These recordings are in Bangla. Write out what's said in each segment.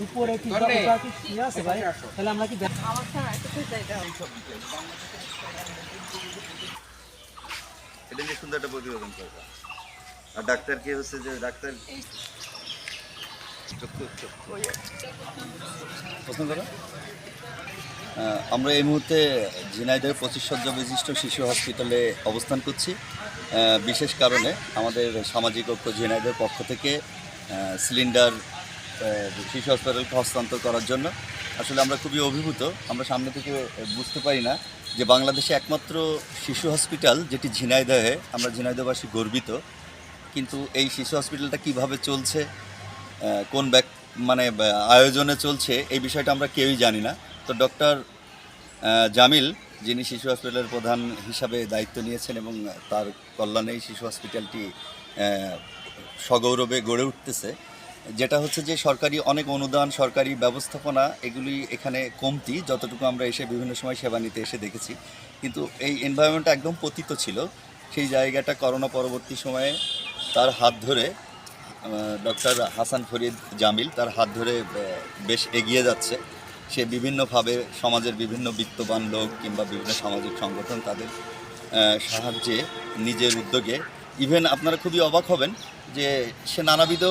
উপরে কি কি আছে ভাই? তাহলে আমরা কি এটা নিয়ে সুন্দর একটা প্রতিবেদন করবো। আর ডাক্তার কি হচ্ছে যে ডাক্তার পছন্দ করো? আমরা এই মুহূর্তে ঝিনাইদহের 25 শয্যা বিশিষ্ট শিশু হসপিটালে অবস্থান করছি। বিশেষ কারণে আমাদের সামাজিক ঐক্য ঝিনাইদহের পক্ষ থেকে সিলিন্ডার শিশু হসপিটালকে হস্তান্তর করার জন্য। আসলে আমরা খুবই অভিভূত। আমরা সামনে থেকে বুঝতে পারি না যে বাংলাদেশে একমাত্র শিশু হসপিটাল যেটি ঝিনাইদহে, আমরা ঝিনাইদহবাসী গর্বিত। কিন্তু এই শিশু হসপিটালটা কিভাবে চলছে, কোন আয়োজনে চলছে, এই বিষয়টা আমরা কেউই জানি না। তো ডক্টর জামিল, যিনি শিশু হসপিটালের প্রধান হিসাবে দায়িত্ব নিয়েছেন এবং তার কল্যাণেই শিশু হসপিটালটি সগৌরবে গড়ে উঠতেছে, যেটা হচ্ছে যে সরকারি অনেক অনুদান, সরকারি ব্যবস্থাপনা এগুলি এখানে কমতি, যতটুকু আমরা এসে বিভিন্ন সময় সেবা নিতে এসে দেখেছি। কিন্তু এই এনভায়রনমেন্টটা একদম পতিত ছিল। সেই জায়গাটা করোনা পরবর্তী সময়ে তার হাত ধরে ডক্টর হাসান ফরিদ জামিল তার হাত ধরে বেশ এগিয়ে যাচ্ছে। সে বিভিন্নভাবে সমাজের বিভিন্ন বিত্তবান লোক কিংবা বিভিন্ন সামাজিক সংগঠন তাদের সাহায্যে, নিজের উদ্যোগে, ইভেন আপনারা খুবই অবাক হবেন যে সে নানাবিধ,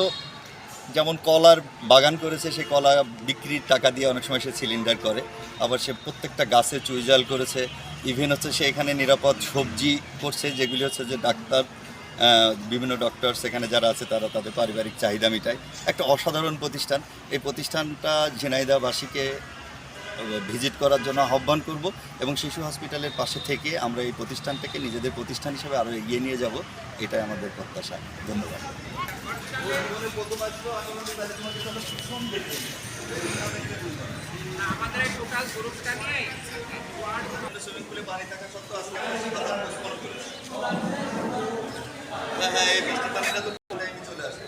যেমন কলার বাগান করেছে, সে কলা বিক্রির টাকা দিয়ে অনেক সময় সে সিলিন্ডার করে। আবার সে প্রত্যেকটা গাছে চুইজাল করেছে। ইভেন হচ্ছে সে এখানে নিরাপদ সবজি করছে, যেগুলি হচ্ছে যে ডাক্তার, বিভিন্ন ডক্টর সেখানে যারা আছে তারা তাদের পারিবারিক চাহিদা মেটায়। একটা অসাধারণ প্রতিষ্ঠান। এই প্রতিষ্ঠানটা ঝিনাইদহবাসীকে ভিজিট করার জন্য আহ্বান করব এবং শিশু হসপিটালের পাশে থেকে আমরা এই প্রতিষ্ঠানটাকে নিজেদের প্রতিষ্ঠান হিসেবে আরও এগিয়ে নিয়ে যাব, এটাই আমাদের প্রত্যাশা। ধন্যবাদ। আমাদের টোটাল গ্রুপটা নিয়ে সুইমিং পুলে পানি থাকা সত্ত্বেও আজকে হ্যাঁ এই বৃষ্টির পানিটা তো চলে আসে।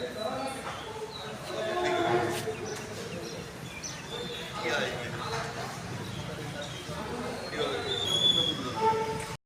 কি হয়